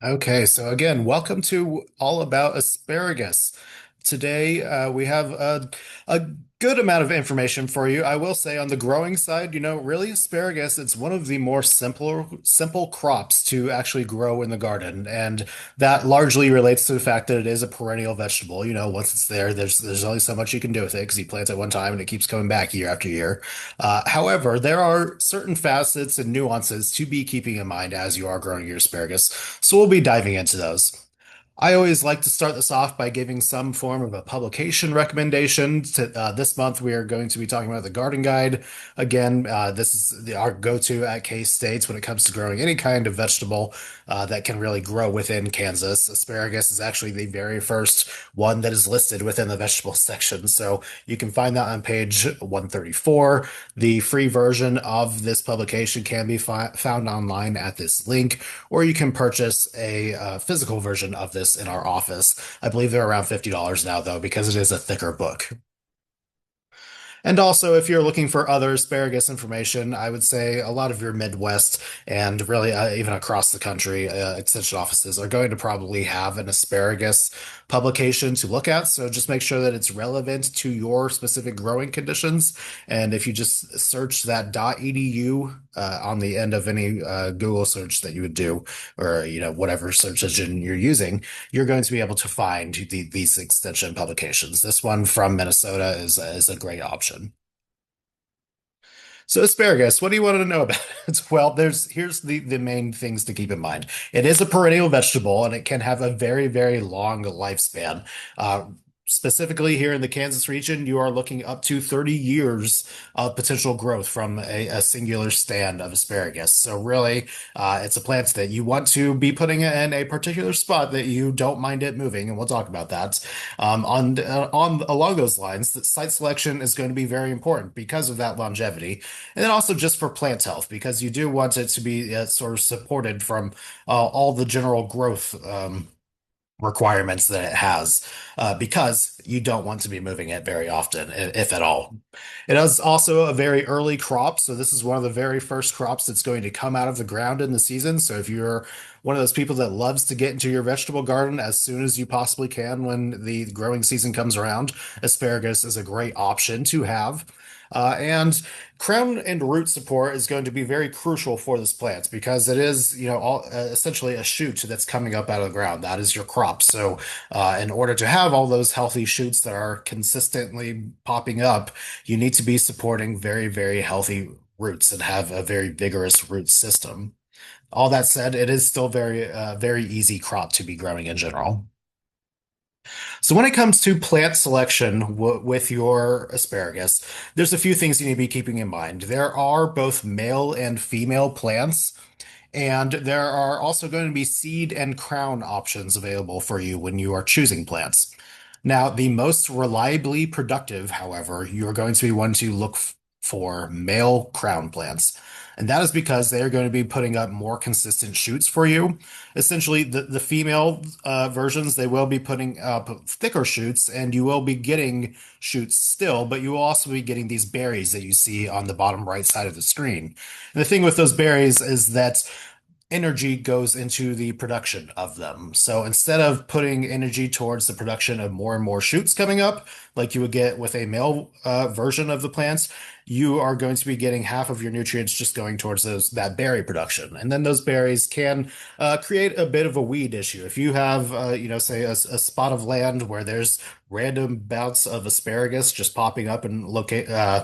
Okay, so again, welcome to All About Asparagus. Today, we have a good amount of information for you. I will say on the growing side, really asparagus, it's one of the more simple crops to actually grow in the garden. And that largely relates to the fact that it is a perennial vegetable. Once it's there, there's only so much you can do with it because you plant it one time and it keeps coming back year after year. However, there are certain facets and nuances to be keeping in mind as you are growing your asparagus. So we'll be diving into those. I always like to start this off by giving some form of a publication recommendation. This month, we are going to be talking about the Garden Guide. Again, this is our go-to at K-State when it comes to growing any kind of vegetable that can really grow within Kansas. Asparagus is actually the very first one that is listed within the vegetable section. So you can find that on page 134. The free version of this publication can be found online at this link, or you can purchase a physical version of this in our office. I believe they're around $50 now, though, because it is a thicker book. And also, if you're looking for other asparagus information, I would say a lot of your Midwest and really even across the country, extension offices are going to probably have an asparagus publication to look at. So just make sure that it's relevant to your specific growing conditions. And if you just search that .edu on the end of any Google search that you would do, or whatever search engine you're using, you're going to be able to find these extension publications. This one from Minnesota is a great option. So asparagus, what do you want to know about it? Well, here's the main things to keep in mind. It is a perennial vegetable and it can have a very, very long lifespan. Uh, Specifically here in the Kansas region, you are looking up to 30 years of potential growth from a singular stand of asparagus. So really, it's a plant that you want to be putting in a particular spot that you don't mind it moving, and we'll talk about that. On along those lines, the site selection is going to be very important because of that longevity. And then also just for plant health, because you do want it to be sort of supported from all the general growth requirements that it has, because you don't want to be moving it very often, if at all. It is also a very early crop, so this is one of the very first crops that's going to come out of the ground in the season. So if you're one of those people that loves to get into your vegetable garden as soon as you possibly can when the growing season comes around, asparagus is a great option to have. And crown and root support is going to be very crucial for this plant because it is, essentially a shoot that's coming up out of the ground. That is your crop. So, in order to have all those healthy shoots that are consistently popping up, you need to be supporting very, very healthy roots and have a very vigorous root system. All that said, it is still very easy crop to be growing in general. So when it comes to plant selection with your asparagus, there's a few things you need to be keeping in mind. There are both male and female plants, and there are also going to be seed and crown options available for you when you are choosing plants. Now, the most reliably productive, however, you're going to be one to look for male crown plants. And that is because they are going to be putting up more consistent shoots for you. Essentially, the female versions, they will be putting up thicker shoots, and you will be getting shoots still, but you will also be getting these berries that you see on the bottom right side of the screen. And the thing with those berries is that energy goes into the production of them. So instead of putting energy towards the production of more and more shoots coming up, like you would get with a male version of the plants, you are going to be getting half of your nutrients just going towards that berry production. And then those berries can create a bit of a weed issue. If you have, say a spot of land where there's random bouts of asparagus just popping up in uh,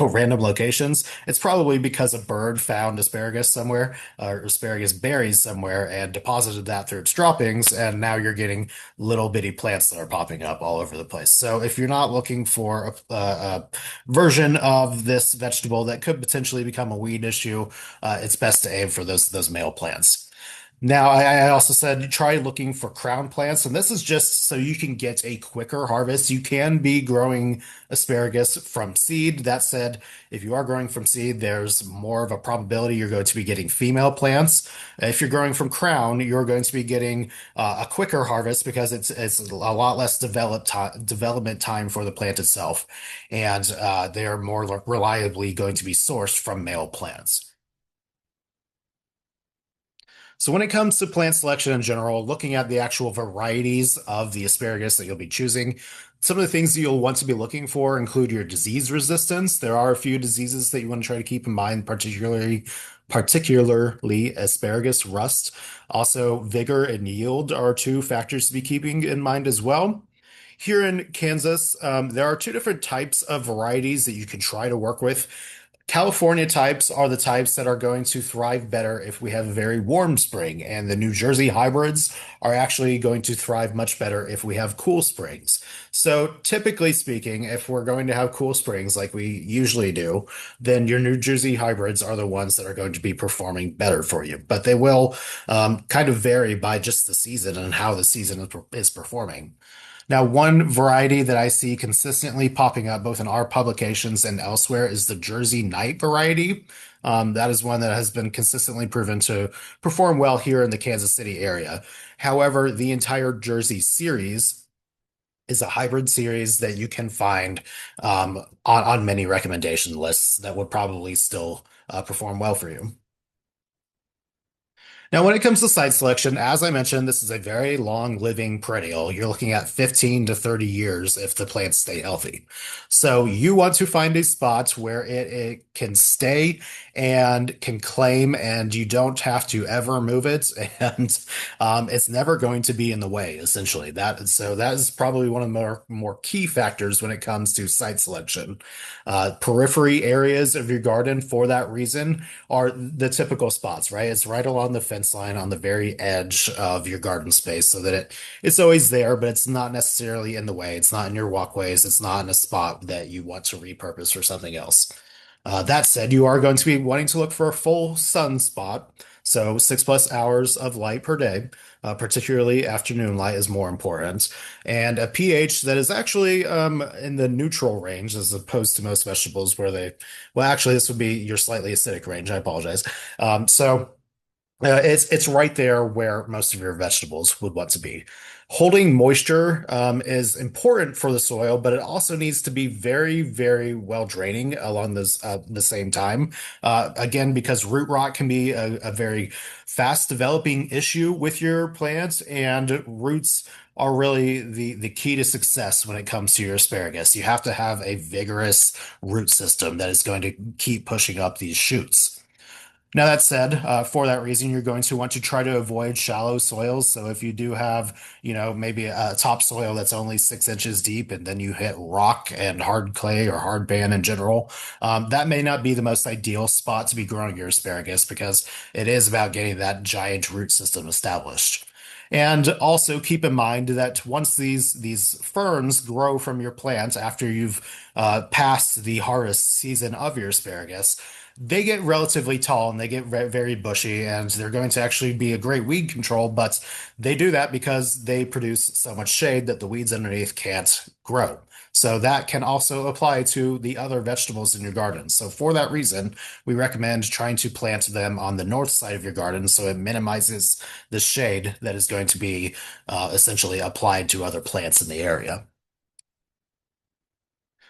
random locations, it's probably because a bird found asparagus somewhere or asparagus berries somewhere and deposited that through its droppings, and now you're getting little bitty plants that are popping up all over the place. So if you're not looking for a version of this vegetable that could potentially become a weed issue, it's best to aim for those male plants. Now, I also said try looking for crown plants, and this is just so you can get a quicker harvest. You can be growing asparagus from seed. That said, if you are growing from seed, there's more of a probability you're going to be getting female plants. If you're growing from crown, you're going to be getting a quicker harvest because it's a lot less development time for the plant itself, and they are more reliably going to be sourced from male plants. So when it comes to plant selection in general, looking at the actual varieties of the asparagus that you'll be choosing, some of the things that you'll want to be looking for include your disease resistance. There are a few diseases that you want to try to keep in mind, particularly asparagus rust. Also, vigor and yield are two factors to be keeping in mind as well. Here in Kansas, there are two different types of varieties that you can try to work with. California types are the types that are going to thrive better if we have a very warm spring, and the New Jersey hybrids are actually going to thrive much better if we have cool springs. So, typically speaking, if we're going to have cool springs like we usually do, then your New Jersey hybrids are the ones that are going to be performing better for you. But they will kind of vary by just the season and how the season is performing. Now, one variety that I see consistently popping up both in our publications and elsewhere is the Jersey Night variety. That is one that has been consistently proven to perform well here in the Kansas City area. However, the entire Jersey series is a hybrid series that you can find on many recommendation lists that would probably still perform well for you. Now, when it comes to site selection, as I mentioned, this is a very long living perennial. You're looking at 15 to 30 years if the plants stay healthy. So you want to find a spot where it can stay and can claim, and you don't have to ever move it, and it's never going to be in the way, essentially. That is probably one of the more key factors when it comes to site selection. Periphery areas of your garden for that reason are the typical spots, right? It's right along the fence line on the very edge of your garden space so that it's always there, but it's not necessarily in the way. It's not in your walkways. It's not in a spot that you want to repurpose for something else. That said, you are going to be wanting to look for a full sun spot, so 6+ hours of light per day. Particularly afternoon light is more important, and a pH that is actually in the neutral range as opposed to most vegetables where well, actually, this would be your slightly acidic range. I apologize. So it's right there where most of your vegetables would want to be. Holding moisture is important for the soil, but it also needs to be very, very well draining along the same time. Again, because root rot can be a very fast developing issue with your plants, and roots are really the key to success when it comes to your asparagus. You have to have a vigorous root system that is going to keep pushing up these shoots. Now, that said, for that reason, you're going to want to try to avoid shallow soils. So if you do have, maybe a topsoil that's only 6 inches deep, and then you hit rock and hard clay or hard pan in general, that may not be the most ideal spot to be growing your asparagus because it is about getting that giant root system established. And also keep in mind that once these ferns grow from your plant after you've passed the harvest season of your asparagus, they get relatively tall and they get very bushy, and they're going to actually be a great weed control, but they do that because they produce so much shade that the weeds underneath can't grow. So that can also apply to the other vegetables in your garden. So for that reason, we recommend trying to plant them on the north side of your garden so it minimizes the shade that is going to be essentially applied to other plants in the area.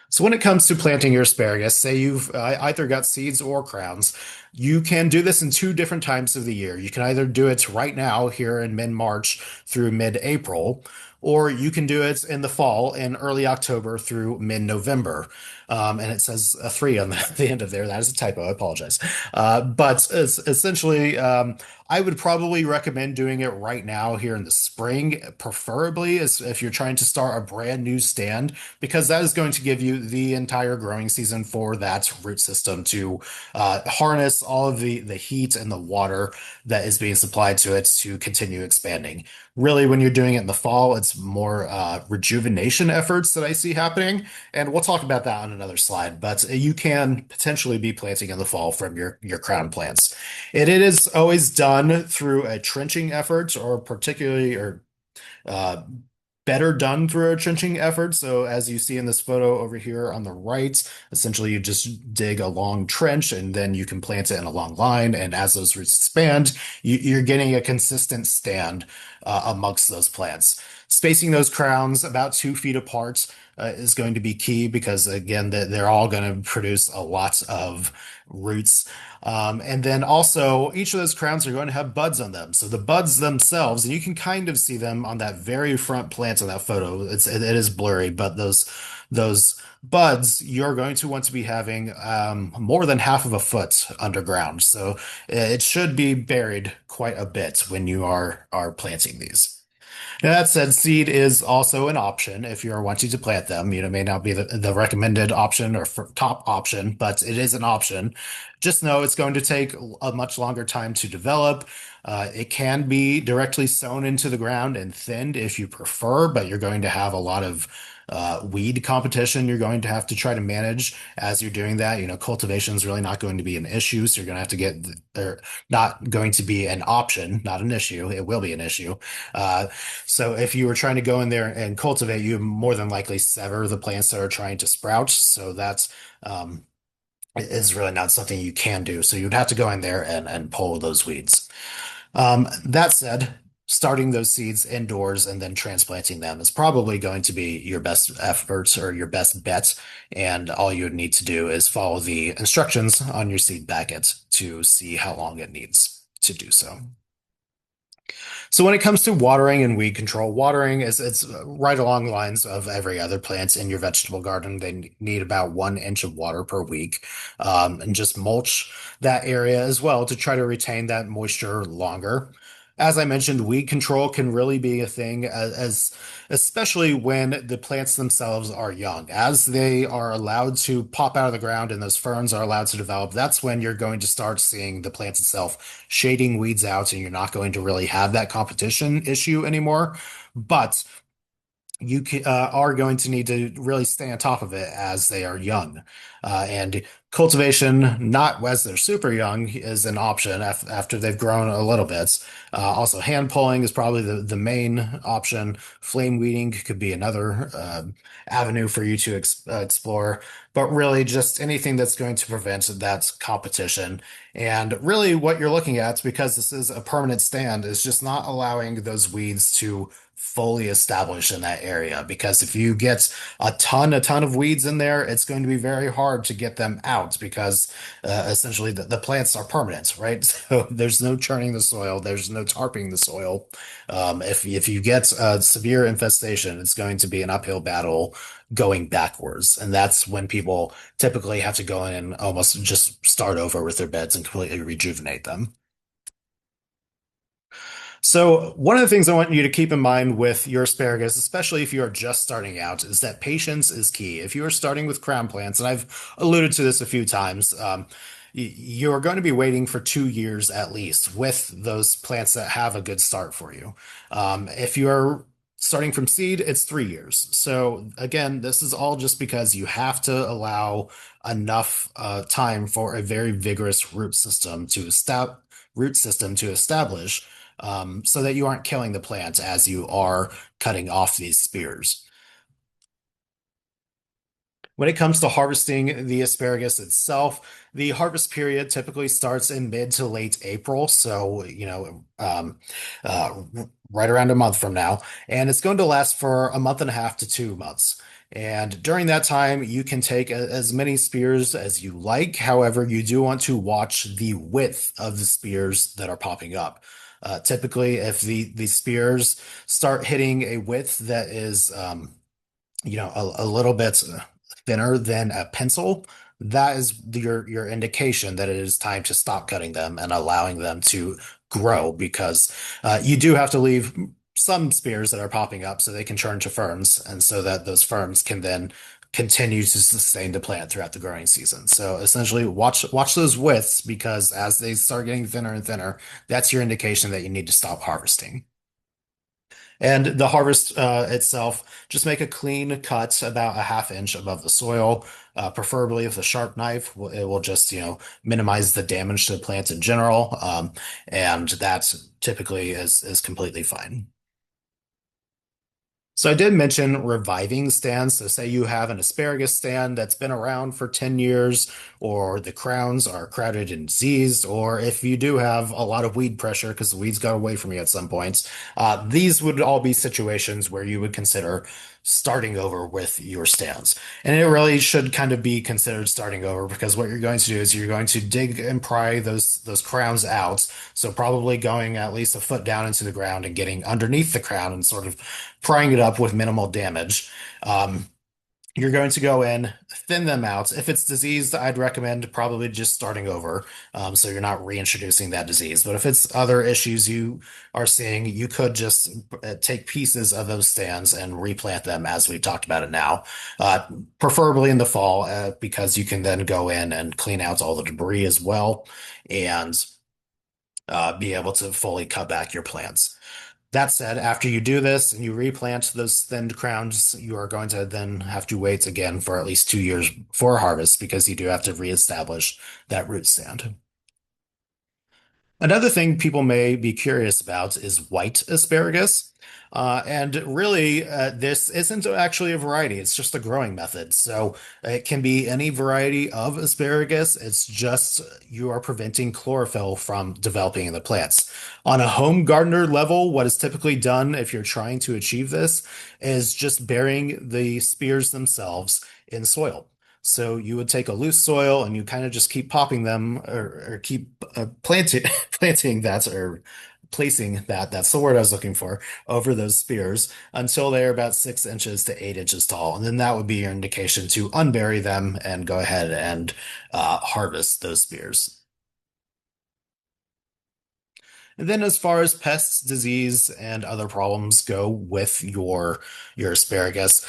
So when it comes to planting your asparagus, say you've either got seeds or crowns, you can do this in two different times of the year. You can either do it right now here in mid-March through mid-April, or you can do it in the fall in early October through mid-November. And it says a three on the end of there. That is a typo. I apologize. But it's essentially, I would probably recommend doing it right now here in the spring, preferably as if you're trying to start a brand new stand, because that is going to give you the entire growing season for that root system to harness all of the heat and the water that is being supplied to it to continue expanding. Really, when you're doing it in the fall, it's more rejuvenation efforts that I see happening, and we'll talk about that on another slide. But you can potentially be planting in the fall from your crown plants. It is always done through a trenching effort, or particularly or uh, better done through a trenching effort. So as you see in this photo over here on the right, essentially you just dig a long trench and then you can plant it in a long line. And as those roots expand, you're getting a consistent stand amongst those plants. Spacing those crowns about 2 feet apart is going to be key because, again, they're all going to produce a lot of roots. And then also, each of those crowns are going to have buds on them. So the buds themselves, and you can kind of see them on that very front plant of that photo. It is blurry, but those buds, you're going to want to be having more than half of a foot underground. So it should be buried quite a bit when you are planting these. Now, that said, seed is also an option if you're wanting to plant them. It may not be the recommended option or top option, but it is an option. Just know it's going to take a much longer time to develop. It can be directly sown into the ground and thinned if you prefer, but you're going to have a lot of weed competition you're going to have to try to manage as you're doing that. Cultivation is really not going to be an issue, so you're going to have to they're not going to be an option, not an issue. It will be an issue. Uh, so if you were trying to go in there and cultivate, you more than likely sever the plants that are trying to sprout. So that's is really not something you can do. So you'd have to go in there and pull those weeds. That said, starting those seeds indoors and then transplanting them is probably going to be your best efforts or your best bet. And all you would need to do is follow the instructions on your seed packet to see how long it needs to do so. So when it comes to watering and weed control, watering is it's right along the lines of every other plant in your vegetable garden. They need about 1 inch of water per week, and just mulch that area as well to try to retain that moisture longer. As I mentioned, weed control can really be a thing especially when the plants themselves are young. As they are allowed to pop out of the ground and those ferns are allowed to develop, that's when you're going to start seeing the plants itself shading weeds out, and you're not going to really have that competition issue anymore. But are going to need to really stay on top of it as they are young. And cultivation, not as they're super young, is an option after they've grown a little bit. Also, hand pulling is probably the main option. Flame weeding could be another avenue for you to explore. But really, just anything that's going to prevent that competition. And really, what you're looking at, because this is a permanent stand, is just not allowing those weeds to fully establish in that area. Because if you get a ton of weeds in there, it's going to be very hard to get them out because essentially the plants are permanent, right? So there's no churning the soil, there's no tarping the soil. If you get a severe infestation, it's going to be an uphill battle going backwards. And that's when people typically have to go in and almost just start over with their beds and completely rejuvenate them. So, one of the things I want you to keep in mind with your asparagus, especially if you are just starting out, is that patience is key. If you are starting with crown plants, and I've alluded to this a few times, you're going to be waiting for 2 years at least with those plants that have a good start for you. If you're starting from seed, it's 3 years. So, again, this is all just because you have to allow enough time for a very vigorous root system to establish, so that you aren't killing the plant as you are cutting off these spears. When it comes to harvesting the asparagus itself, the harvest period typically starts in mid to late April. So, right around a month from now. And it's going to last for a month and a half to 2 months. And during that time, you can take as many spears as you like. However, you do want to watch the width of the spears that are popping up. Typically, if the spears start hitting a width that is, a little bit thinner than a pencil, that is your indication that it is time to stop cutting them and allowing them to grow, because you do have to leave some spears that are popping up so they can turn to ferns, and so that those ferns can then continue to sustain the plant throughout the growing season. So essentially watch those widths, because as they start getting thinner and thinner, that's your indication that you need to stop harvesting. And the harvest itself, just make a clean cut about a half inch above the soil, preferably with a sharp knife. It will just, minimize the damage to the plant in general. And that typically is completely fine. So I did mention reviving stands. So say you have an asparagus stand that's been around for 10 years, or the crowns are crowded and diseased, or if you do have a lot of weed pressure because the weeds got away from you at some points, these would all be situations where you would consider starting over with your stands. And it really should kind of be considered starting over because what you're going to do is you're going to dig and pry those crowns out. So probably going at least a foot down into the ground and getting underneath the crown and sort of prying it up with minimal damage. Um, you're going to go in, thin them out. If it's diseased, I'd recommend probably just starting over, so you're not reintroducing that disease. But if it's other issues you are seeing, you could just take pieces of those stands and replant them as we've talked about it now, uh, preferably in the fall, because you can then go in and clean out all the debris as well and be able to fully cut back your plants. That said, after you do this and you replant those thinned crowns, you are going to then have to wait again for at least 2 years for harvest because you do have to reestablish that root stand. Another thing people may be curious about is white asparagus. And really, this isn't actually a variety, it's just a growing method. So it can be any variety of asparagus. It's just you are preventing chlorophyll from developing in the plants. On a home gardener level, what is typically done if you're trying to achieve this is just burying the spears themselves in soil. So you would take a loose soil and you kind of just keep popping them or keep planting planting that or placing that, that's the word I was looking for, over those spears until they're about 6 inches to 8 inches tall. And then that would be your indication to unbury them and go ahead and harvest those spears. And then as far as pests, disease, and other problems go with your asparagus,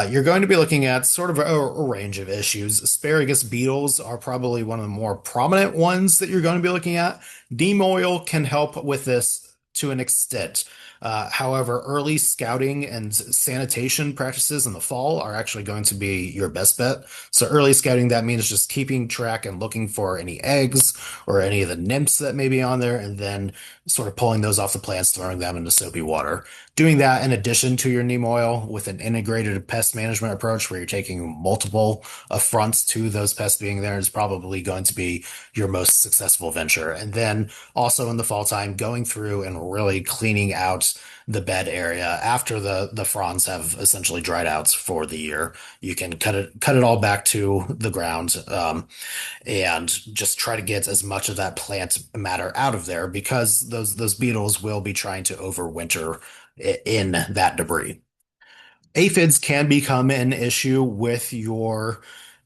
you're going to be looking at sort of a range of issues. Asparagus beetles are probably one of the more prominent ones that you're going to be looking at. Neem oil can help with this to an extent. However, early scouting and sanitation practices in the fall are actually going to be your best bet. So early scouting, that means just keeping track and looking for any eggs or any of the nymphs that may be on there, and then sort of pulling those off the plants, throwing them into soapy water. Doing that in addition to your neem oil with an integrated pest management approach where you're taking multiple affronts to those pests being there is probably going to be your most successful venture. And then also in the fall time, going through and really cleaning out the bed area after the fronds have essentially dried out for the year. You can cut it all back to the ground. And just try to get as much of that plant matter out of there because those beetles will be trying to overwinter in that debris. Aphids can become an issue with your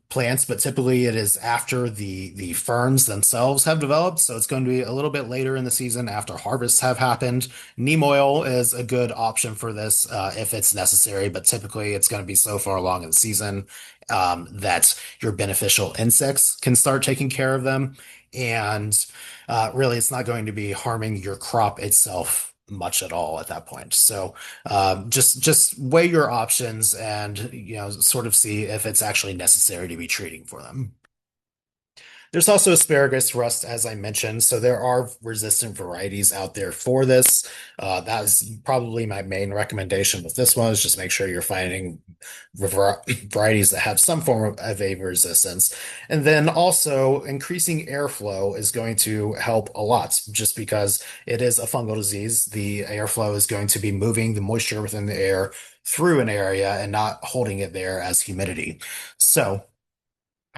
plants, but typically it is after the ferns themselves have developed. So it's going to be a little bit later in the season after harvests have happened. Neem oil is a good option for this if it's necessary, but typically it's going to be so far along in the season that your beneficial insects can start taking care of them. And really, it's not going to be harming your crop itself much at all at that point. So just weigh your options and sort of see if it's actually necessary to be treating for them. There's also asparagus rust, as I mentioned. So there are resistant varieties out there for this. That is probably my main recommendation with this one is just make sure you're finding varieties that have some form of a resistance. And then also increasing airflow is going to help a lot just because it is a fungal disease. The airflow is going to be moving the moisture within the air through an area and not holding it there as humidity. So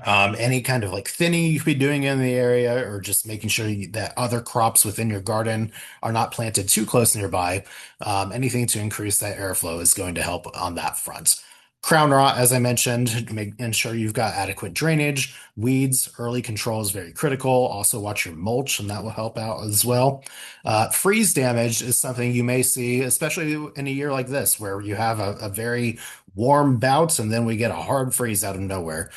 any kind of like thinning you could be doing in the area, or just making sure that other crops within your garden are not planted too close nearby. Anything to increase that airflow is going to help on that front. Crown rot, as I mentioned, ensure you've got adequate drainage. Weeds, early control is very critical. Also, watch your mulch, and that will help out as well. Freeze damage is something you may see, especially in a year like this, where you have a very warm bout and then we get a hard freeze out of nowhere.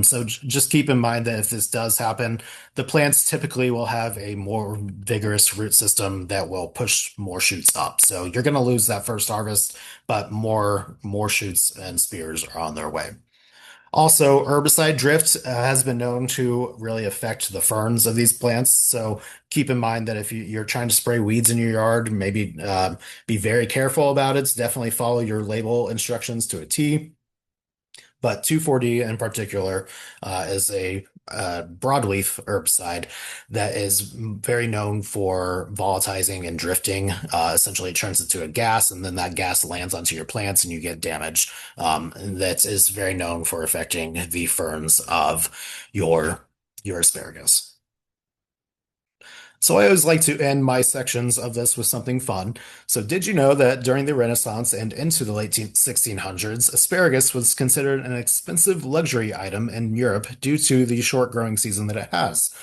So just keep in mind that if this does happen, the plants typically will have a more vigorous root system that will push more shoots up. So you're going to lose that first harvest, but more shoots and spears are on their way. Also, herbicide drift has been known to really affect the ferns of these plants. So keep in mind that if you're trying to spray weeds in your yard, maybe be very careful about it. Definitely follow your label instructions to a T. But 2,4-D in particular is a broadleaf herbicide that is very known for volatilizing and drifting. Essentially, it turns into a gas, and then that gas lands onto your plants, and you get damage. And that is very known for affecting the ferns of your your asparagus. So I always like to end my sections of this with something fun. So did you know that during the Renaissance and into the late 1600s, asparagus was considered an expensive luxury item in Europe due to the short growing season that it has?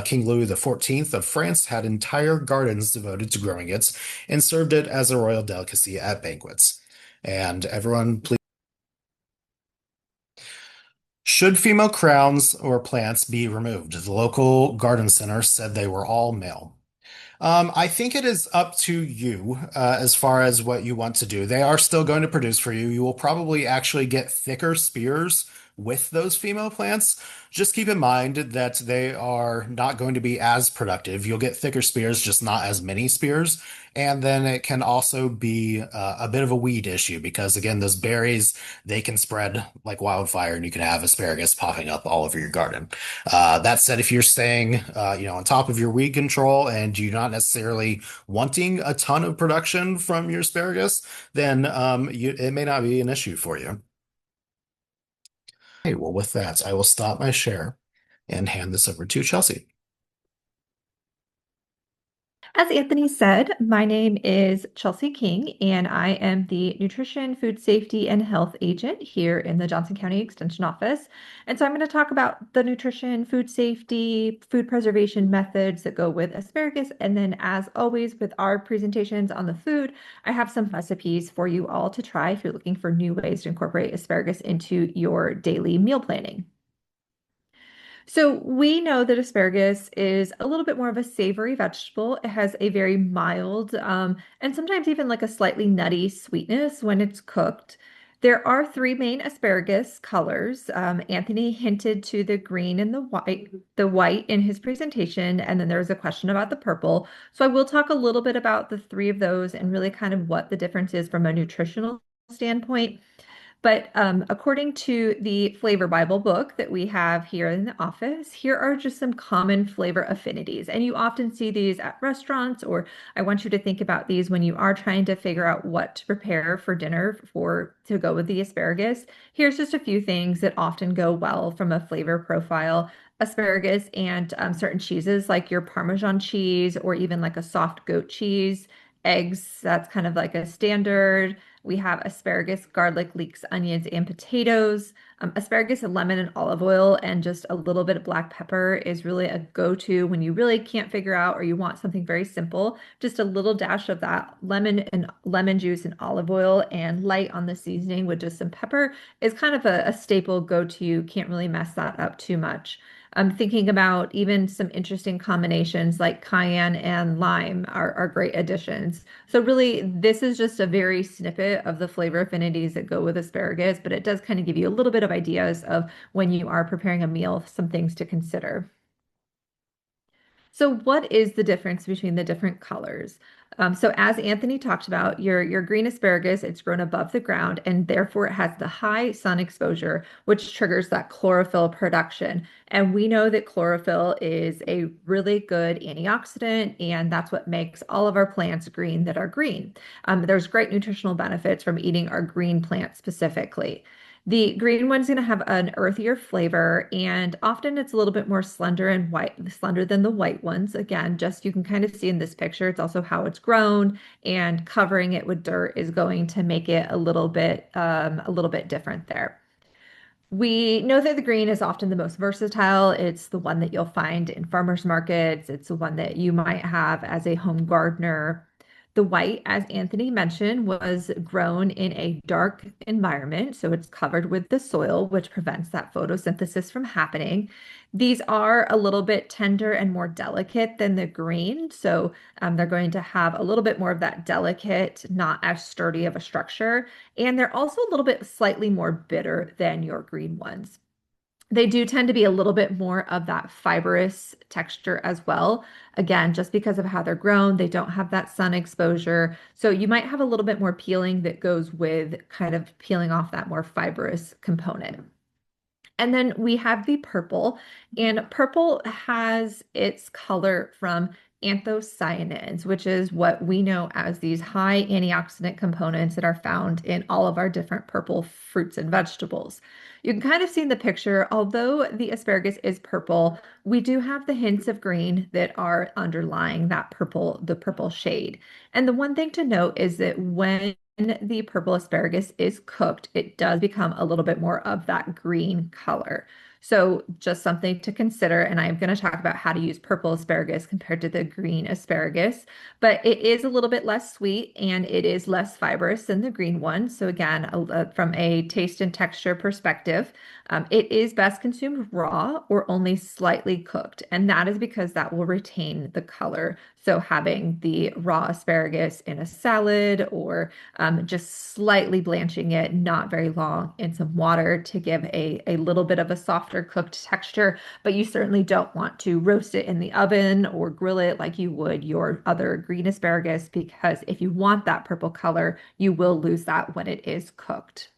King Louis XIV of France had entire gardens devoted to growing it and served it as a royal delicacy at banquets. And everyone, please. Should female crowns or plants be removed? The local garden center said they were all male. I think it is up to you as far as what you want to do. They are still going to produce for you. You will probably actually get thicker spears with those female plants. Just keep in mind that they are not going to be as productive. You'll get thicker spears, just not as many spears. And then it can also be a bit of a weed issue because, again, those berries, they can spread like wildfire and you can have asparagus popping up all over your garden. That said, if you're staying, on top of your weed control and you're not necessarily wanting a ton of production from your asparagus, then it may not be an issue for you. Okay, well, with that, I will stop my share and hand this over to Chelsea. As Anthony said, my name is Chelsea King, and I am the Nutrition, Food Safety, and Health Agent here in the Johnson County Extension Office. And so I'm going to talk about the nutrition, food safety, food preservation methods that go with asparagus. And then, as always, with our presentations on the food, I have some recipes for you all to try if you're looking for new ways to incorporate asparagus into your daily meal planning. So we know that asparagus is a little bit more of a savory vegetable. It has a very mild, and sometimes even like a slightly nutty sweetness when it's cooked. There are three main asparagus colors. Anthony hinted to the green and the white in his presentation, and then there was a question about the purple. So I will talk a little bit about the three of those and really kind of what the difference is from a nutritional standpoint. But according to the Flavor Bible book that we have here in the office, here are just some common flavor affinities. And you often see these at restaurants, or I want you to think about these when you are trying to figure out what to prepare for dinner for to go with the asparagus. Here's just a few things that often go well from a flavor profile. Asparagus and certain cheeses like your Parmesan cheese or even like a soft goat cheese. Eggs, that's kind of like a standard. We have asparagus, garlic, leeks, onions, and potatoes. Asparagus and lemon and olive oil and just a little bit of black pepper is really a go-to when you really can't figure out or you want something very simple. Just a little dash of that lemon juice and olive oil and light on the seasoning with just some pepper is kind of a staple go-to. Can't really mess that up too much. I'm thinking about even some interesting combinations like cayenne and lime are great additions. So really, this is just a very snippet of the flavor affinities that go with asparagus, but it does kind of give you a little bit of ideas of when you are preparing a meal, some things to consider. So what is the difference between the different colors? So as Anthony talked about, your green asparagus, it's grown above the ground and therefore it has the high sun exposure, which triggers that chlorophyll production. And we know that chlorophyll is a really good antioxidant, and that's what makes all of our plants green that are green. There's great nutritional benefits from eating our green plants specifically. The green one's going to have an earthier flavor, and often it's a little bit more slender and white, slender than the white ones. Again, just you can kind of see in this picture, it's also how it's grown, and covering it with dirt is going to make it a little bit different there. We know that the green is often the most versatile. It's the one that you'll find in farmers markets. It's the one that you might have as a home gardener. The white, as Anthony mentioned, was grown in a dark environment, so it's covered with the soil, which prevents that photosynthesis from happening. These are a little bit tender and more delicate than the green, so they're going to have a little bit more of that delicate, not as sturdy of a structure, and they're also a little bit slightly more bitter than your green ones. They do tend to be a little bit more of that fibrous texture as well. Again, just because of how they're grown, they don't have that sun exposure. So you might have a little bit more peeling that goes with kind of peeling off that more fibrous component. And then we have the purple, and purple has its color from anthocyanins, which is what we know as these high antioxidant components that are found in all of our different purple fruits and vegetables. You can kind of see in the picture, although the asparagus is purple, we do have the hints of green that are underlying that purple, the purple shade. And the one thing to note is that when the purple asparagus is cooked, it does become a little bit more of that green color. So just something to consider. And I'm going to talk about how to use purple asparagus compared to the green asparagus, but it is a little bit less sweet and it is less fibrous than the green one. So again, from a taste and texture perspective, it is best consumed raw or only slightly cooked. And that is because that will retain the color. So having the raw asparagus in a salad or just slightly blanching it, not very long, in some water to give a little bit of a softer cooked texture. But you certainly don't want to roast it in the oven or grill it like you would your other green asparagus, because if you want that purple color, you will lose that when it is cooked.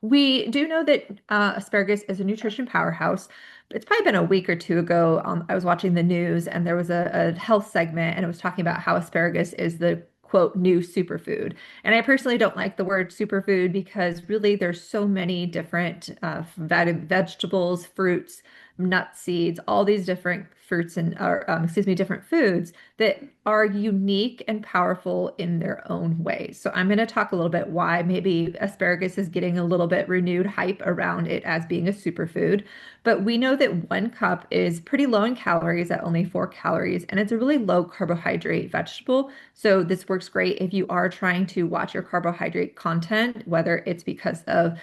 We do know that asparagus is a nutrition powerhouse. It's probably been a week or two ago. I was watching the news and there was a health segment and it was talking about how asparagus is the quote new superfood. And I personally don't like the word superfood because really there's so many different vegetables, fruits, nut seeds, all these different fruits and or excuse me, different foods that are unique and powerful in their own ways. So I'm going to talk a little bit why maybe asparagus is getting a little bit renewed hype around it as being a superfood. But we know that 1 cup is pretty low in calories at only 4 calories, and it's a really low carbohydrate vegetable. So this works great if you are trying to watch your carbohydrate content, whether it's because of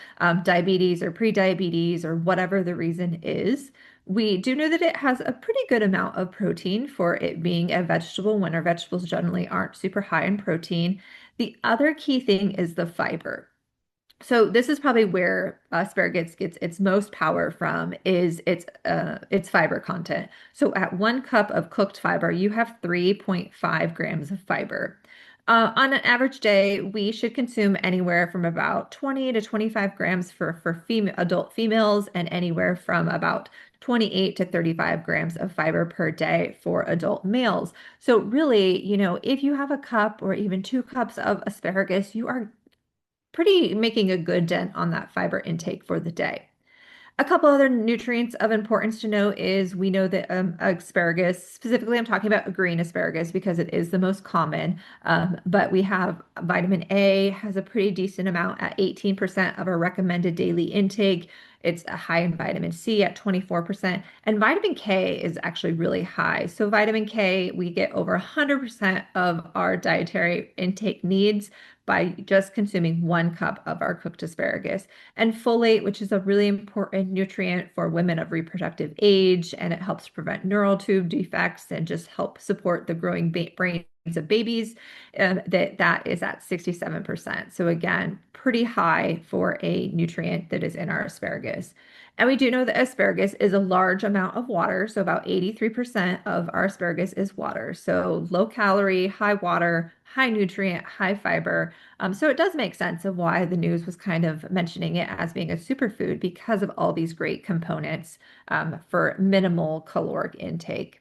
diabetes or pre-diabetes or whatever the reason is. We do know that it has a pretty good amount of protein for it being a vegetable when our vegetables generally aren't super high in protein. The other key thing is the fiber. So this is probably where asparagus gets its most power from is its fiber content. So at 1 cup of cooked fiber, you have 3.5 grams of fiber. On an average day, we should consume anywhere from about 20 to 25 grams for adult females and anywhere from about 28 to 35 grams of fiber per day for adult males. So really, if you have a cup or even 2 cups of asparagus, you are pretty making a good dent on that fiber intake for the day. A couple other nutrients of importance to know is we know that asparagus, specifically, I'm talking about green asparagus because it is the most common. But we have vitamin A has a pretty decent amount at 18% of our recommended daily intake. It's high in vitamin C at 24%, and vitamin K is actually really high. So vitamin K, we get over 100% of our dietary intake needs by just consuming 1 cup of our cooked asparagus. And folate, which is a really important nutrient for women of reproductive age, and it helps prevent neural tube defects and just help support the growing brains of babies, that is at 67%. So again, pretty high for a nutrient that is in our asparagus. And we do know that asparagus is a large amount of water. So about 83% of our asparagus is water. So low calorie, high water, high nutrient, high fiber. So it does make sense of why the news was kind of mentioning it as being a superfood because of all these great components for minimal caloric intake.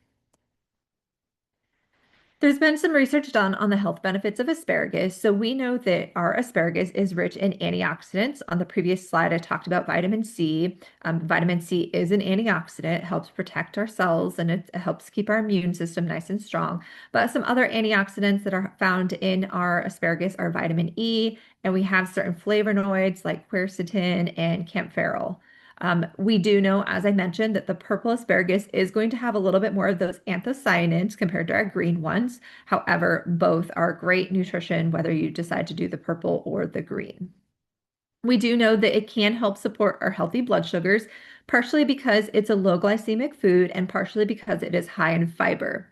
There's been some research done on the health benefits of asparagus. So we know that our asparagus is rich in antioxidants. On the previous slide, I talked about vitamin C. Vitamin C is an antioxidant, it helps protect our cells and it helps keep our immune system nice and strong. But some other antioxidants that are found in our asparagus are vitamin E, and we have certain flavonoids like quercetin and kaempferol. We do know, as I mentioned, that the purple asparagus is going to have a little bit more of those anthocyanins compared to our green ones. However, both are great nutrition, whether you decide to do the purple or the green. We do know that it can help support our healthy blood sugars, partially because it's a low glycemic food and partially because it is high in fiber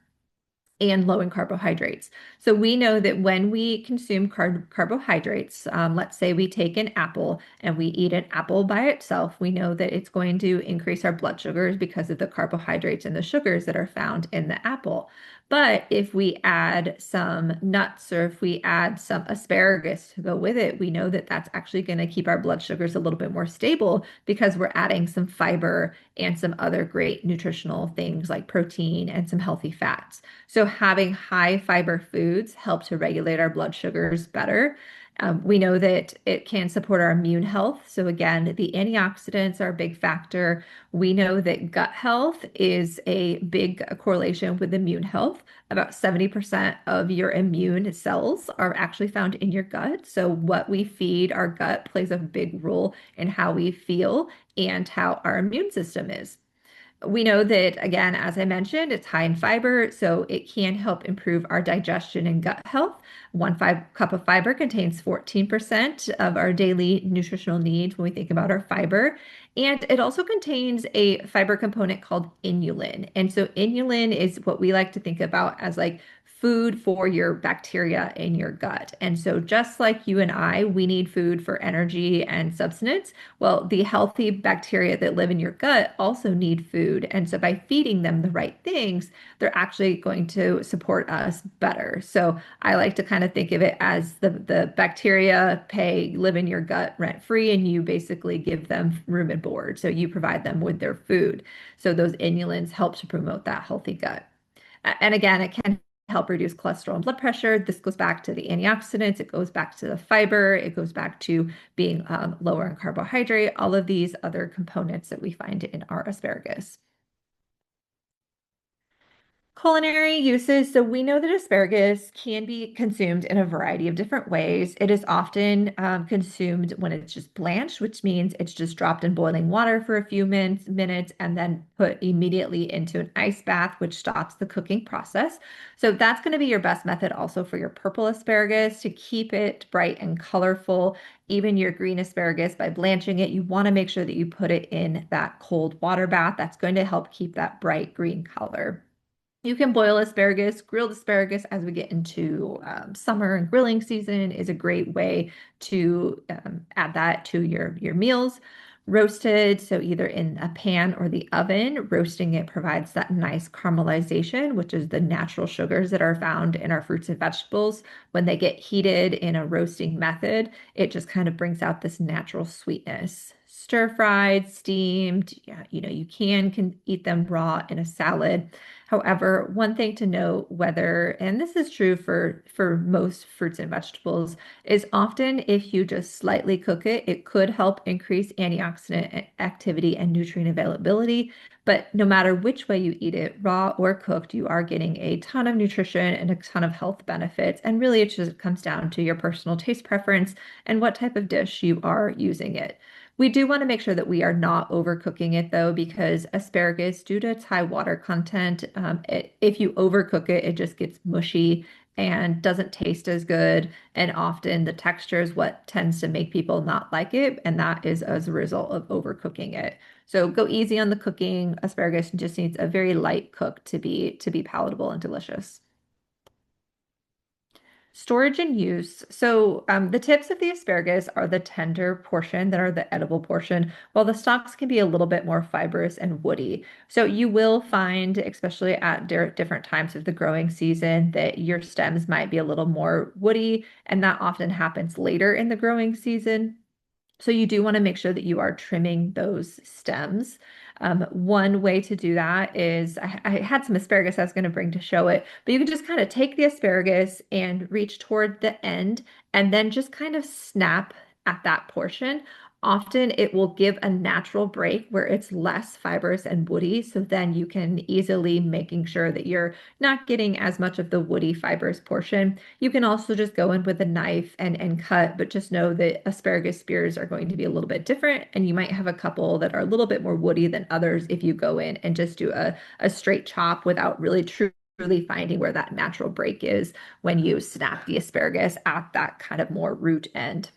and low in carbohydrates. So we know that when we consume carbohydrates, let's say we take an apple and we eat an apple by itself, we know that it's going to increase our blood sugars because of the carbohydrates and the sugars that are found in the apple. But if we add some nuts or if we add some asparagus to go with it, we know that that's actually going to keep our blood sugars a little bit more stable because we're adding some fiber and some other great nutritional things like protein and some healthy fats. So having high fiber foods help to regulate our blood sugars better. We know that it can support our immune health. So again, the antioxidants are a big factor. We know that gut health is a big correlation with immune health. About 70% of your immune cells are actually found in your gut. So what we feed our gut plays a big role in how we feel and how our immune system is. We know that, again, as I mentioned, it's high in fiber, so it can help improve our digestion and gut health. Cup of fiber contains 14% of our daily nutritional needs when we think about our fiber. And it also contains a fiber component called inulin. And so, inulin is what we like to think about as like food for your bacteria in your gut. And so, just like you and I, we need food for energy and substance. Well, the healthy bacteria that live in your gut also need food. And so by feeding them the right things, they're actually going to support us better. So I like to kind of think of it as the bacteria live in your gut rent free, and you basically give them room and board. So you provide them with their food. So those inulins help to promote that healthy gut. And again, it can help reduce cholesterol and blood pressure. This goes back to the antioxidants, it goes back to the fiber, it goes back to being lower in carbohydrate, all of these other components that we find in our asparagus. Culinary uses. So we know that asparagus can be consumed in a variety of different ways. It is often consumed when it's just blanched, which means it's just dropped in boiling water for a few minutes and then put immediately into an ice bath, which stops the cooking process. So that's going to be your best method also for your purple asparagus to keep it bright and colorful. Even your green asparagus, by blanching it, you want to make sure that you put it in that cold water bath. That's going to help keep that bright green color. You can boil asparagus. Grilled asparagus, as we get into summer and grilling season, is a great way to add that to your meals. Roasted, so either in a pan or the oven, roasting it provides that nice caramelization, which is the natural sugars that are found in our fruits and vegetables. When they get heated in a roasting method, it just kind of brings out this natural sweetness. Stir fried, steamed, yeah, you can eat them raw in a salad. However, one thing to note, whether, and this is true for most fruits and vegetables, is often if you just slightly cook it, it could help increase antioxidant activity and nutrient availability. But no matter which way you eat it, raw or cooked, you are getting a ton of nutrition and a ton of health benefits. And really, it just comes down to your personal taste preference and what type of dish you are using it. We do want to make sure that we are not overcooking it though, because asparagus, due to its high water content, if you overcook it, it just gets mushy and doesn't taste as good. And often the texture is what tends to make people not like it. And that is as a result of overcooking it. So go easy on the cooking. Asparagus just needs a very light cook to be palatable and delicious. Storage and use. So the tips of the asparagus are the tender portion that are the edible portion, while the stalks can be a little bit more fibrous and woody. So you will find, especially at different times of the growing season, that your stems might be a little more woody, and that often happens later in the growing season. So you do want to make sure that you are trimming those stems. One way to do that is I had some asparagus I was going to bring to show it, but you can just kind of take the asparagus and reach toward the end and then just kind of snap at that portion. Often it will give a natural break where it's less fibrous and woody. So then you can easily making sure that you're not getting as much of the woody fibrous portion. You can also just go in with a knife and cut, but just know that asparagus spears are going to be a little bit different. And you might have a couple that are a little bit more woody than others if you go in and just do a straight chop without really truly finding where that natural break is when you snap the asparagus at that kind of more root end.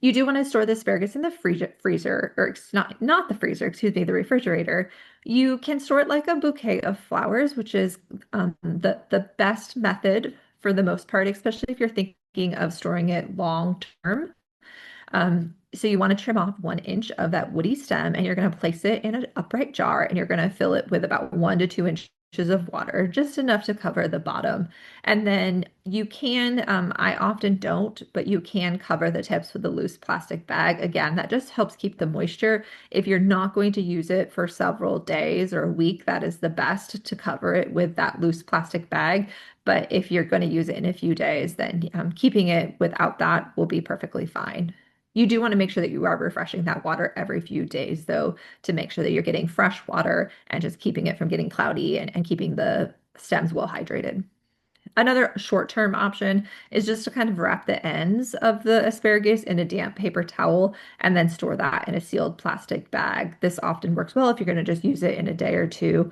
You do want to store the asparagus in the freezer, or not the freezer, excuse me, the refrigerator. You can store it like a bouquet of flowers, which is the best method for the most part, especially if you're thinking of storing it long term. So you want to trim off 1 inch of that woody stem, and you're going to place it in an upright jar, and you're going to fill it with about 1 to 2 inches of water, just enough to cover the bottom. And then you can, I often don't, but you can cover the tips with a loose plastic bag. Again, that just helps keep the moisture. If you're not going to use it for several days or a week, that is the best to cover it with that loose plastic bag. But if you're going to use it in a few days, then keeping it without that will be perfectly fine. You do want to make sure that you are refreshing that water every few days, though, to make sure that you're getting fresh water and just keeping it from getting cloudy and keeping the stems well hydrated. Another short-term option is just to kind of wrap the ends of the asparagus in a damp paper towel and then store that in a sealed plastic bag. This often works well if you're going to just use it in a day or two.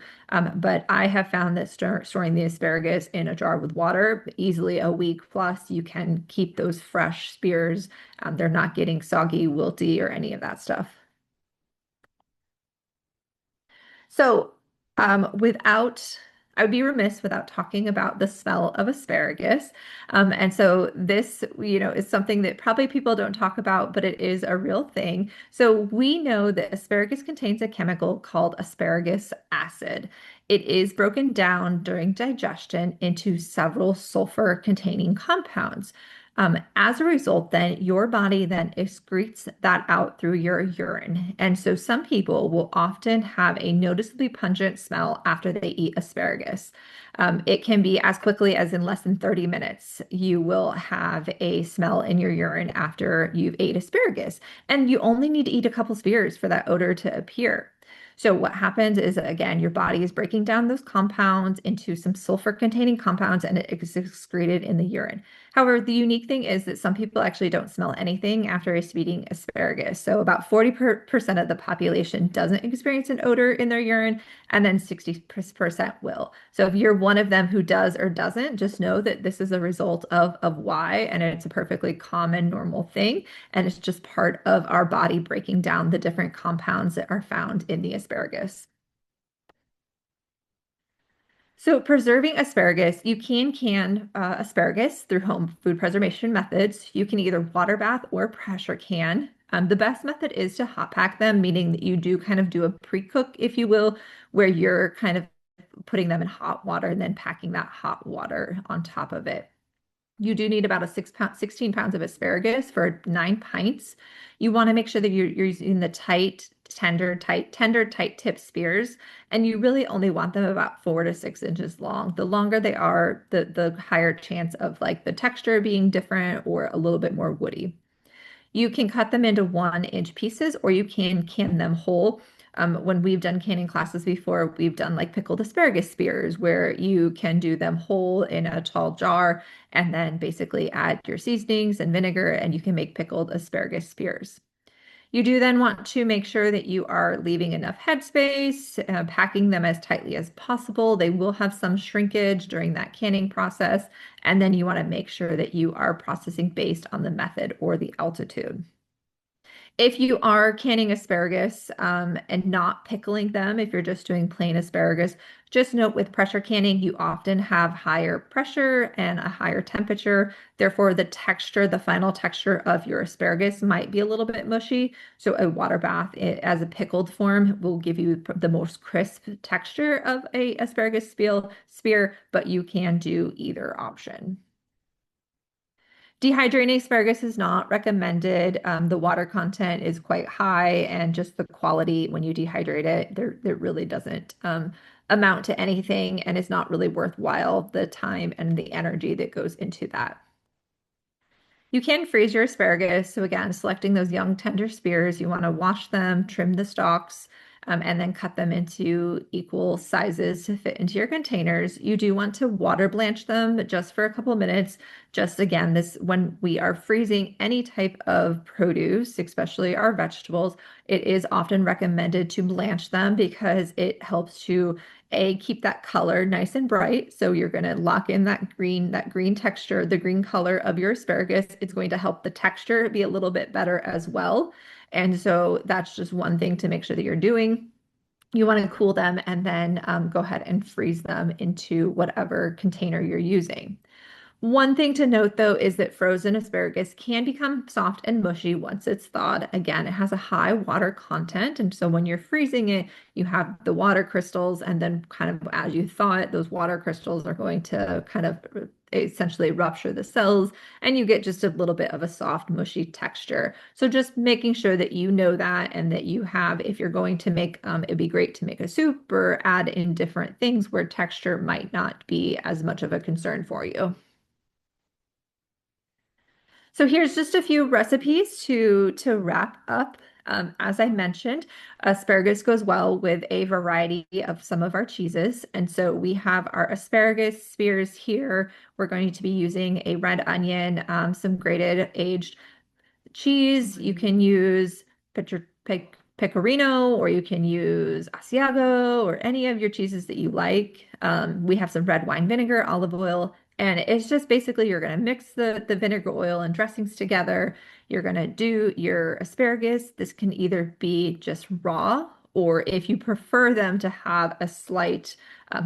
But I have found that storing the asparagus in a jar with water, easily a week plus, you can keep those fresh spears. They're not getting soggy, wilty, or any of that stuff. So, I would be remiss without talking about the smell of asparagus. And so this, is something that probably people don't talk about, but it is a real thing. So we know that asparagus contains a chemical called asparagus acid. It is broken down during digestion into several sulfur-containing compounds. As a result, then your body then excretes that out through your urine. And so some people will often have a noticeably pungent smell after they eat asparagus. It can be as quickly as in less than 30 minutes. You will have a smell in your urine after you've ate asparagus. And you only need to eat a couple spears for that odor to appear. So what happens is, again, your body is breaking down those compounds into some sulfur-containing compounds, and it is excreted in the urine. However, the unique thing is that some people actually don't smell anything after eating asparagus. So about 40% of the population doesn't experience an odor in their urine, and then 60% will. So if you're one of them who does or doesn't, just know that this is a result of why, and it's a perfectly common, normal thing. And it's just part of our body breaking down the different compounds that are found in the asparagus. So preserving asparagus, you can asparagus through home food preservation methods. You can either water bath or pressure can. The best method is to hot pack them, meaning that you do kind of do a pre-cook, if you will, where you're kind of putting them in hot water and then packing that hot water on top of it. You do need about a 16 pounds of asparagus for 9 pints. You want to make sure that you're using the tight tip spears, and you really only want them about 4 to 6 inches long. The longer they are, the higher chance of like the texture being different or a little bit more woody. You can cut them into 1 inch pieces, or you can can them whole. When we've done canning classes before, we've done like pickled asparagus spears where you can do them whole in a tall jar and then basically add your seasonings and vinegar, and you can make pickled asparagus spears. You do then want to make sure that you are leaving enough headspace, packing them as tightly as possible. They will have some shrinkage during that canning process. And then you want to make sure that you are processing based on the method or the altitude. If you are canning asparagus and not pickling them, if you're just doing plain asparagus, just note with pressure canning, you often have higher pressure and a higher temperature. Therefore, the final texture of your asparagus might be a little bit mushy. So a water bath as a pickled form will give you the most crisp texture of a asparagus spear, but you can do either option. Dehydrating asparagus is not recommended. The water content is quite high, and just the quality when you dehydrate it, there really doesn't amount to anything, and it's not really worthwhile the time and the energy that goes into that. You can freeze your asparagus. So again, selecting those young tender spears, you want to wash them, trim the stalks, and then cut them into equal sizes to fit into your containers. You do want to water blanch them just for a couple of minutes. Just again, this when we are freezing any type of produce, especially our vegetables, it is often recommended to blanch them because it helps to keep that color nice and bright. So you're going to lock in that green texture, the green color of your asparagus. It's going to help the texture be a little bit better as well. And so that's just one thing to make sure that you're doing. You want to cool them and then go ahead and freeze them into whatever container you're using. One thing to note though is that frozen asparagus can become soft and mushy once it's thawed. Again, it has a high water content, and so when you're freezing it, you have the water crystals, and then kind of as you thaw it, those water crystals are going to kind of essentially rupture the cells, and you get just a little bit of a soft, mushy texture. So just making sure that you know that and that you have, if you're going to make, it'd be great to make a soup or add in different things where texture might not be as much of a concern for you. So here's just a few recipes to wrap up. As I mentioned, asparagus goes well with a variety of some of our cheeses. And so we have our asparagus spears here. We're going to be using a red onion, some grated aged cheese. You can use pecorino, or you can use Asiago, or any of your cheeses that you like. We have some red wine vinegar, olive oil, and it's just basically you're going to mix the vinegar, oil, and dressings together. You're going to do your asparagus. This can either be just raw, or if you prefer them to have a slight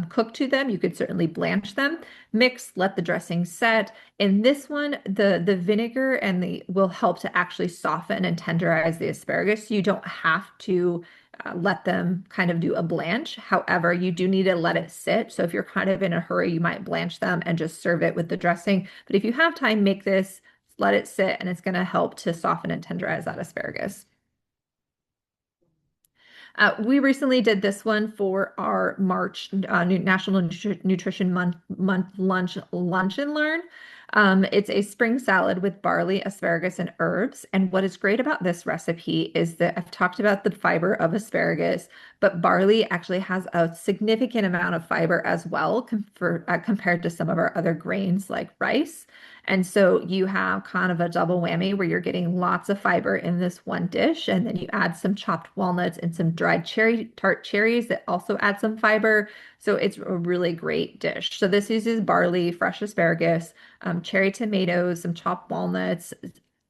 cook to them, you could certainly blanch them. Mix, let the dressing set. In this one, the vinegar and the will help to actually soften and tenderize the asparagus. You don't have to let them kind of do a blanch. However, you do need to let it sit. So if you're kind of in a hurry, you might blanch them and just serve it with the dressing. But if you have time, make this, let it sit, and it's going to help to soften and tenderize that asparagus. We recently did this one for our March National Nutrition Month lunch and learn. It's a spring salad with barley, asparagus, and herbs. And what is great about this recipe is that I've talked about the fiber of asparagus, but barley actually has a significant amount of fiber as well compared to some of our other grains like rice. And so you have kind of a double whammy where you're getting lots of fiber in this one dish. And then you add some chopped walnuts and some dried tart cherries that also add some fiber. So it's a really great dish. So this uses barley, fresh asparagus, cherry tomatoes, some chopped walnuts,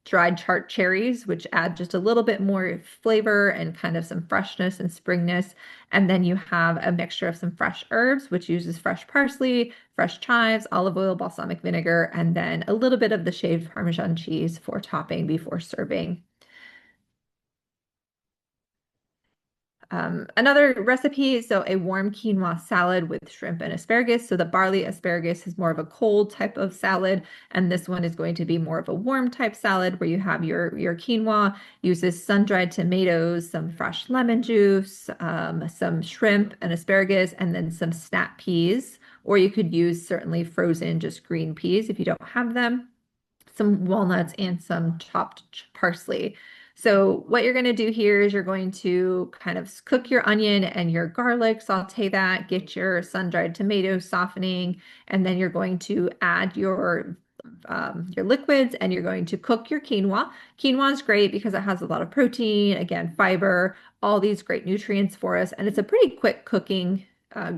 dried tart cherries, which add just a little bit more flavor and kind of some freshness and springness. And then you have a mixture of some fresh herbs, which uses fresh parsley, fresh chives, olive oil, balsamic vinegar, and then a little bit of the shaved Parmesan cheese for topping before serving. Another recipe, so a warm quinoa salad with shrimp and asparagus. So the barley asparagus is more of a cold type of salad, and this one is going to be more of a warm type salad where you have your quinoa, uses sun-dried tomatoes, some fresh lemon juice, some shrimp and asparagus, and then some snap peas. Or you could use certainly frozen just green peas if you don't have them, some walnuts, and some chopped parsley. So what you're going to do here is you're going to kind of cook your onion and your garlic, saute that, get your sun-dried tomatoes softening, and then you're going to add your liquids, and you're going to cook your quinoa. Quinoa is great because it has a lot of protein, again, fiber, all these great nutrients for us, and it's a pretty quick cooking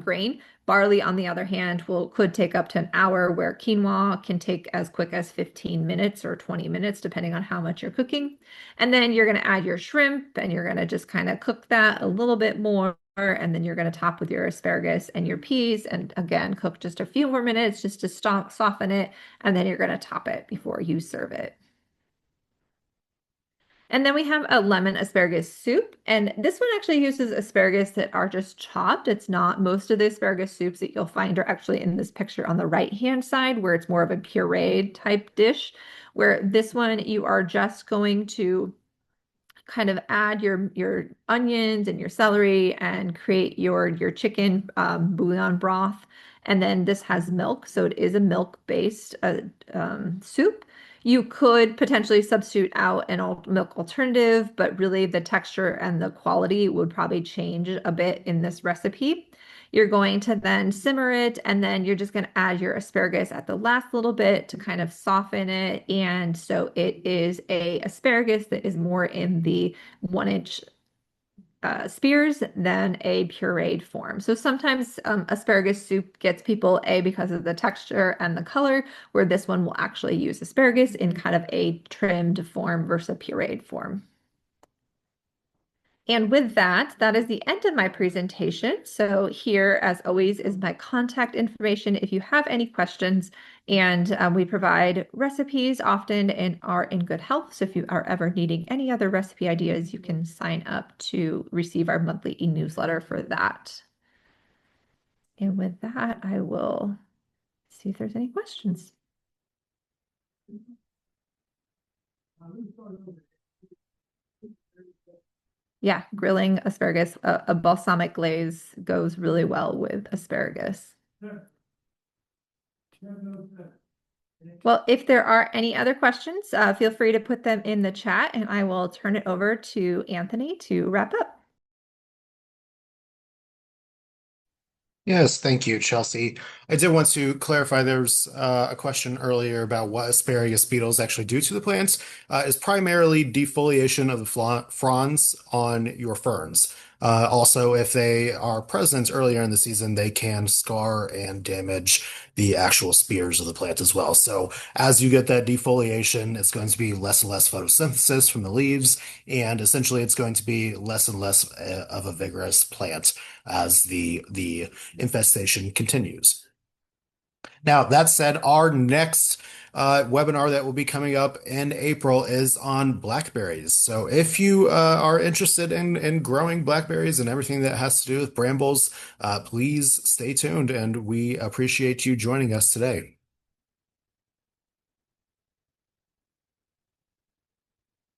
grain. Barley, on the other hand, could take up to an hour, where quinoa can take as quick as 15 minutes or 20 minutes, depending on how much you're cooking. And then you're going to add your shrimp, and you're going to just kind of cook that a little bit more. And then you're going to top with your asparagus and your peas, and again, cook just a few more minutes just to soften it. And then you're going to top it before you serve it. And then we have a lemon asparagus soup. And this one actually uses asparagus that are just chopped. It's not most of the asparagus soups that you'll find are actually in this picture on the right-hand side, where it's more of a pureed type dish, where this one you are just going to kind of add your onions and your celery and create your chicken bouillon broth. And then this has milk, so it is a milk-based soup. You could potentially substitute out an oat milk alternative, but really the texture and the quality would probably change a bit in this recipe. You're going to then simmer it, and then you're just going to add your asparagus at the last little bit to kind of soften it. And so it is a asparagus that is more in the 1 inch spears than a pureed form. So sometimes asparagus soup gets people because of the texture and the color, where this one will actually use asparagus in kind of a trimmed form versus a pureed form. And with that, that is the end of my presentation. So here, as always, is my contact information if you have any questions. And we provide recipes often and are in good health. So if you are ever needing any other recipe ideas, you can sign up to receive our monthly e-newsletter for that. And with that, I will see if there's any questions. Yeah, grilling asparagus, a balsamic glaze goes really well with asparagus. Well, if there are any other questions, feel free to put them in the chat and I will turn it over to Anthony to wrap up. Yes, thank you, Chelsea. I did want to clarify there's a question earlier about what asparagus beetles actually do to the plants. Is primarily defoliation of the fronds on your ferns. Also, if they are present earlier in the season, they can scar and damage the actual spears of the plant as well. So as you get that defoliation, it's going to be less and less photosynthesis from the leaves, and essentially it's going to be less and less of a vigorous plant as the infestation continues. Now, that said, our next webinar that will be coming up in April is on blackberries. So if you are interested in growing blackberries and everything that has to do with brambles, please stay tuned, and we appreciate you joining us today.